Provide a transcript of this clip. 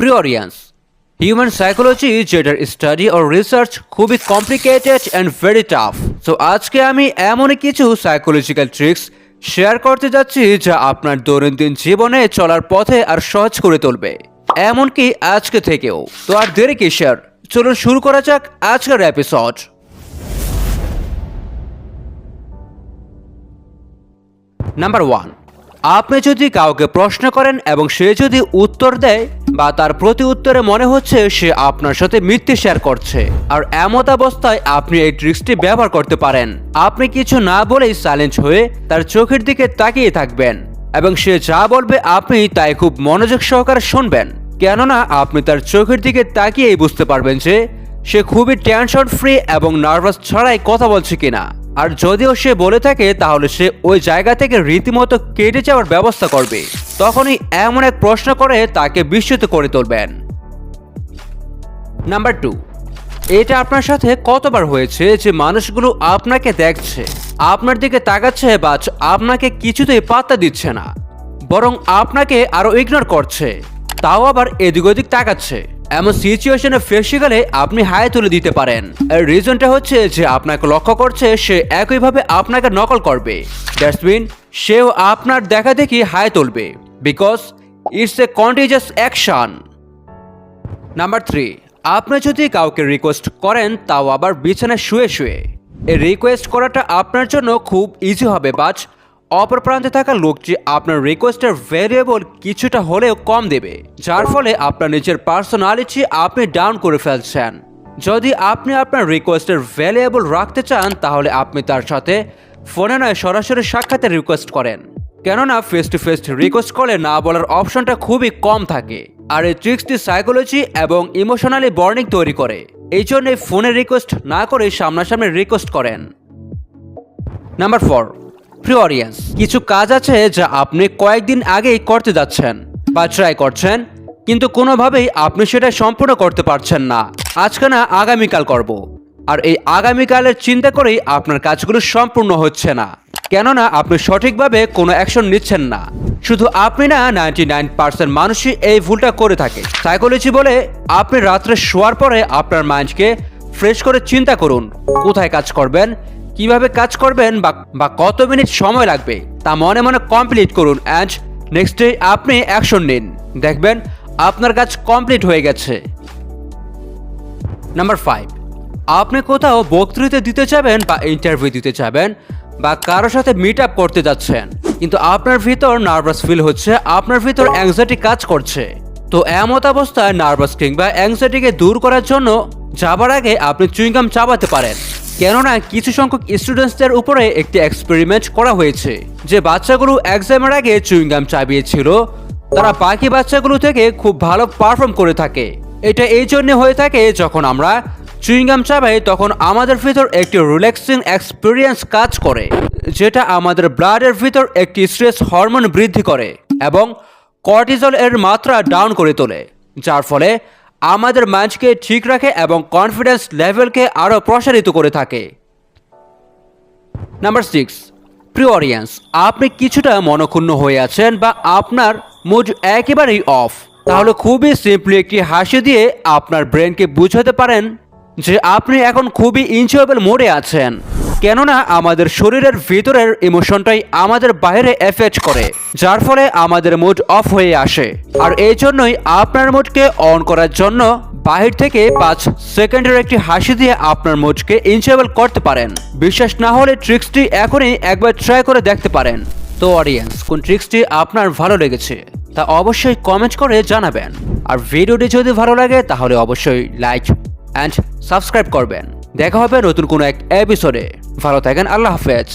প্রিয় audience, human psychology যেটার study ও research খুবই complicated and very tough. So আজকে আমি এমনই কিছু সাইকোলজিক্যাল ট্রিক্স শেয়ার করতে যাচ্ছি যা আপনার দৈনন্দিন জীবনে চলার পথে আর সহজ করে তুলবে, এমনকি আজকে থেকেও। তো আর দেরি কিসের, চলুন শুরু করা যাক আজকের এপিসোড। নাম্বার 1, আপনি যদি কাউকে প্রশ্ন করেন এবং সে যদি উত্তর দেয় বা তার প্রতি উত্তরে মনে হচ্ছে সে আপনার সাথে মিথ্যে শেয়ার করছে, আর এমত অবস্থায় আপনি এই ট্রিক্সটি ব্যবহার করতে পারেন। আপনি কিছু না বলেই সাইলেন্ট হয়ে তার চোখের দিকে তাকিয়ে থাকবেন এবং সে যা বলবে আপনি তাই খুব মনোযোগ সহকারে শুনবেন, কেননা আপনি তার চোখের দিকে তাকিয়েই বুঝতে পারবেন যে সে খুবই টেনশন ফ্রি এবং নার্ভাস ছাড়াই কথা বলছে কিনা। আর যদিও সে বলে থাকে তাহলে সে ওই জায়গা থেকে রীতিমতো কেটে যাওয়ার ব্যবস্থা করবে। তখনই এমন এক প্রশ্ন করে তাকে বিস্মিত করে তুলবেন। নাম্বার 2, এটা আপনার সাথে কতবার হয়েছে যে মানুষগুলো আপনাকে দেখছে, আপনার দিকে তাকাচ্ছে, বা আপনাকে কিছুতেই পাত্তা দিচ্ছে না, বরং আপনাকে আরো ইগনোর করছে, তাও আবার এদিক ওদিক তাকাচ্ছে। এমন সিচুয়েশনে ফেসে গেলে আপনি হাই তুলে দিতে পারেন। এর রিজনটা হচ্ছে যে আপনাকে লক্ষ্য করছে, সে একইভাবে আপনাকে নকল করবে। দ্যাটস মিন সেও আপনার দেখা দেখি হাই তুলবে, because it's a contagious action. Number 3, আপনি যদি কাউকে রিকোয়েস্ট করেন তাও আবার বিছানায় শুয়ে শুয়ে, এই রিকোয়েস্ট করাটা আপনার জন্য খুব ইজি হবে, বাট অপর প্রান্তে থাকা লোকটি আপনার রিকোয়েস্টের ভ্যারিয়েবল কিছুটা হলেও কম দেবে, যার ফলে আপনার নিজের পার্সোনালিটি আপনি ডাউন করে ফেলছেন। যদি আপনি আপনার রিকোয়েস্টের ভ্যারিয়েবল রাখতে চান তাহলে আপনি তার সাথে ফোনে নয় সরাসরি সাক্ষাতের রিকোয়েস্ট করেন, কেননা ফেস টু ফেস রিকোয়েস্ট করলে না বলার অপশনটা খুবই কম থাকে। আর এই ট্রিক্সটি সাইকোলজি এবং ইমোশনালি বন্ডিং তৈরি করে, এই জন্য ফোনে রিকোয়েস্ট না করে সামনাসামনি রিকোয়েস্ট করেন। নাম্বার 4, প্রিয় অডিয়েন্স, কিছু কাজ আছে যা আপনি কয়েকদিন আগেই করতে যাচ্ছেন বা ট্রাই করছেন, কিন্তু কোনোভাবেই আপনি সেটা সম্পূর্ণ করতে পারছেন না। আজকে না আগামীকাল করব, আর এই আগামীকালের চিন্তা করেই আপনার কাজগুলো সম্পূর্ণ হচ্ছে না, কেননা আপনি সঠিকভাবে কোনো অ্যাকশন নিচ্ছেন না। শুধু আপনি না, 99% মানুষই এই ভুলটা করে থাকে। সাইকোলজি বলে আপনি রাত্রে শোয়ার পরে আপনার মাইন্ডকে ফ্রেশ করে চিন্তা করুন, কোথায় কাজ করবেন, কিভাবে কাজ করবেন, বা কত মিনিট সময় লাগবে, তা মনে মনে কমপ্লিট করুন, অ্যান্ড নেক্সট ডে আপনি অ্যাকশন নিন, দেখবেন আপনার কাজ কমপ্লিট হয়ে গেছে। নাম্বার 5, আপনি কোথাও বক্তৃতা দিতে যাবেন বা ইন্টারভিউ দিতে যাবেন বা কারোর সাথে মিট আপ করতে যাচ্ছেন, কিন্তু আপনার ভিতর নার্ভাস ফিল হচ্ছে, আপনার ভিতর অ্যাংজাইটি কাজ করছে। তো এমত অবস্থায় নার্ভাস কিংবা অ্যাংজাইটিকে দূর করার জন্য যাবার আগে আপনি চুইংগাম চাবাতে পারেন, কেননা কিছু সংখ্যক স্টুডেন্টসদের উপরে একটি এক্সপেরিমেন্ট করা হয়েছে, যে বাচ্চাগুলো এক্সামের আগে চুইংগাম চাবিয়েছিল তারা বাকি বাচ্চাগুলো থেকে খুব ভালো পারফর্ম করে থাকে। এটা এই জন্য হয়ে থাকে, যখন আমরা চুইংগাম চাবাই তখন আমাদের ভিতর একটি রিল্যাক্সিং এক্সপিরিয়েন্স কাজ করে, যেটা আমাদের ব্লাডের ভিতর একটি স্ট্রেস হরমোন বৃদ্ধি করে এবং কর্টিজল এর মাত্রা ডাউন করে তোলে, যার ফলে আমাদের মাইন্ডকে ঠিক রাখে এবং কনফিডেন্স লেভেলকে আরও প্রসারিত করে থাকে। নাম্বার 6, প্রিয় অডিয়েন্স, আপনি কিছুটা মনক্ষুণ্ণ হয়ে আছেন বা আপনার মুড একেবারেই অফ, তাহলে খুবই সিম্পলি একটি হাসি দিয়ে আপনার ব্রেনকে বুঝাতে পারেন যে আপনি এখন খুবই এনজয়েবল মোডে আছেন, কেননা আমাদের শরীরের ভিতরের ইমোশনটাই আমাদের বাইরে এফেক্ট করে, যার ফলে আমাদের মুড অফ হয়ে আসে। আর এই জন্যই আপনার মুডকে অন করার জন্য বাহির থেকে 5 সেকেন্ডের একটি হাসি দিয়ে আপনার মুডকে এনজয়েবল করতে পারেন। বিশ্বাস না হলে ট্রিক্সটি এখনই একবার ট্রাই করে দেখতে পারেন। তো অডিয়েন্স, কোন ট্রিক্সটি আপনার ভালো লেগেছে তা অবশ্যই কমেন্ট করে জানাবেন, আর ভিডিওটি যদি ভালো লাগে তাহলে অবশ্যই লাইক অ্যান্ড সাবস্ক্রাইব করবেন। দেখা হবে নতুন কোনো এক এপিসোডে। ভালো থাকেন, আল্লাহ হাফেজ।